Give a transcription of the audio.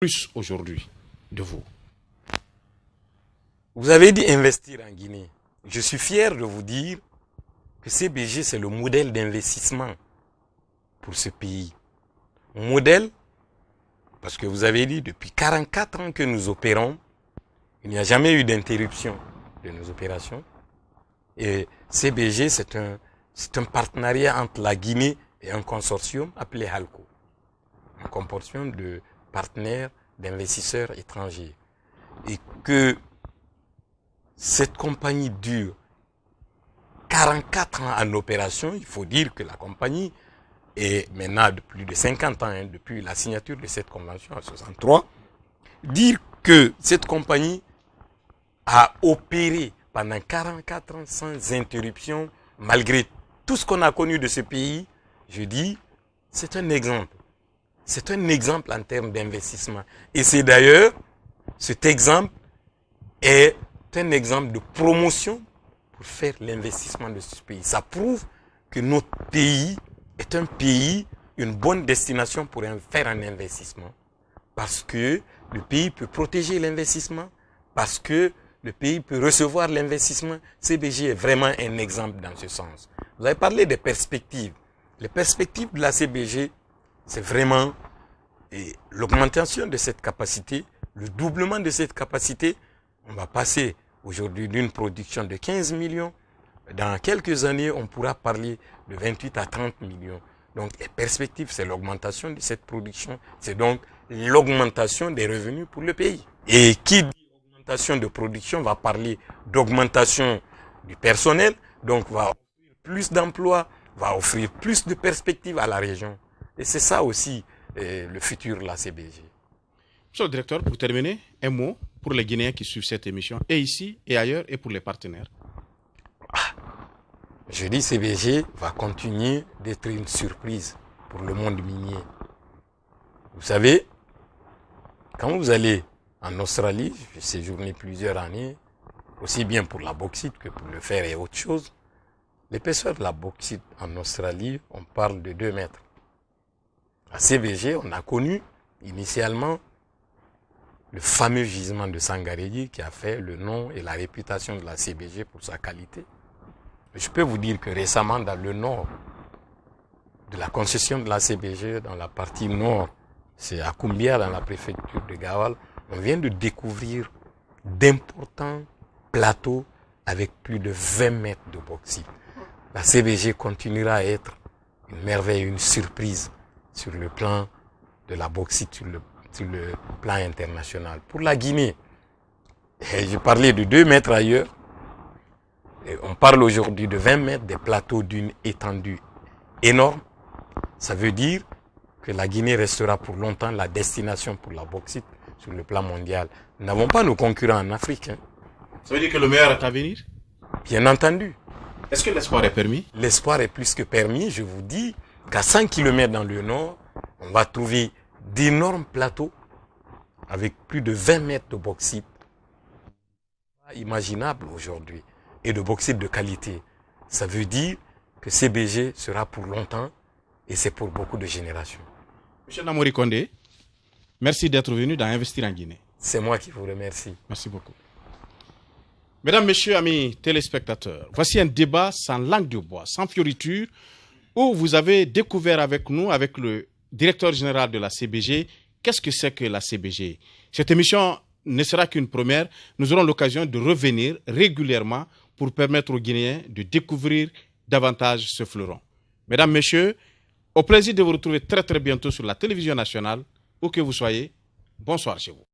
plus aujourd'hui de vous? Vous avez dit investir en Guinée. Je suis fier de vous dire que CBG, c'est le modèle d'investissement pour ce pays. Modèle, parce que vous avez dit, depuis 44 ans que nous opérons, il n'y a jamais eu d'interruption de nos opérations. Et CBG, c'est un partenariat entre la Guinée et un consortium appelé HALCO. Un consortium de partenaires, d'investisseurs étrangers. Et que cette compagnie dure 44 ans en opération, il faut dire que la compagnie est maintenant de plus de 50 ans, depuis la signature de cette convention en 1963. Dire que cette compagnie a opéré pendant 44 ans sans interruption, malgré tout ce qu'on a connu de ce pays, je dis, c'est un exemple. C'est un exemple en termes d'investissement. Et c'est d'ailleurs, cet exemple est un exemple de promotion pour faire l'investissement de ce pays. Ça prouve que notre pays est un pays, une bonne destination pour faire un investissement. Parce que le pays peut protéger l'investissement, parce que le pays peut recevoir l'investissement. CBG est vraiment un exemple dans ce sens. Vous avez parlé des perspectives. Les perspectives de la CBG, c'est vraiment l'augmentation de cette capacité, le doublement de cette capacité. On va passer aujourd'hui d'une production de 15 millions. Dans quelques années, on pourra parler de 28 à 30 millions. Donc, les perspectives, c'est l'augmentation de cette production. C'est donc l'augmentation des revenus pour le pays. Et qui dit augmentation de production va parler d'augmentation du personnel. Donc, va offrir plus d'emplois, va offrir plus de perspectives à la région. Et c'est ça aussi le futur de la CBG. Monsieur le directeur, pour terminer, un mot pour les Guinéens qui suivent cette émission, et ici et ailleurs, et pour les partenaires. Je dis CBG va continuer d'être une surprise pour le monde minier. Vous savez, quand vous allez en Australie, j'ai séjourné plusieurs années, aussi bien pour la bauxite que pour le fer et autre chose. L'épaisseur de la bauxite en Australie, on parle de 2 mètres. À CBG, on a connu initialement le fameux gisement de Sangarédi qui a fait le nom et la réputation de la CBG pour sa qualité. Je peux vous dire que récemment, dans le nord de la concession de la CBG, dans la partie nord, c'est à Koumbia, dans la préfecture de Gawal, on vient de découvrir d'importants plateaux avec plus de 20 mètres de bauxite. La CBG continuera à être une merveille, une surprise sur le plan de la bauxite, sur le plan international. Pour la Guinée, j'ai parlé de 2 mètres ailleurs. Et on parle aujourd'hui de 20 mètres, des plateaux d'une étendue énorme. Ça veut dire que la Guinée restera pour longtemps la destination pour la bauxite sur le plan mondial. Nous n'avons pas nos concurrents en Afrique. Ça veut dire que le meilleur est à venir? Bien entendu. Est-ce que l'espoir est permis? L'espoir est plus que permis. Je vous dis qu'à 100 km dans le nord, on va trouver d'énormes plateaux avec plus de 20 mètres de bauxite. Imaginable aujourd'hui. Et de bauxite de qualité. Ça veut dire que CBG sera pour longtemps et c'est pour beaucoup de générations. Monsieur Namori Kondé, merci d'être venu dans Investir en Guinée. C'est moi qui vous remercie. Merci beaucoup. Mesdames, Messieurs, amis téléspectateurs, voici un débat sans langue de bois, sans fioriture, où vous avez découvert avec nous, avec le directeur général de la CBG, qu'est-ce que c'est que la CBG. Cette émission ne sera qu'une première. Nous aurons l'occasion de revenir régulièrement pour permettre aux Guinéens de découvrir davantage ce fleuron. Mesdames, Messieurs, au plaisir de vous retrouver très très bientôt sur la télévision nationale, où que vous soyez. Bonsoir chez vous.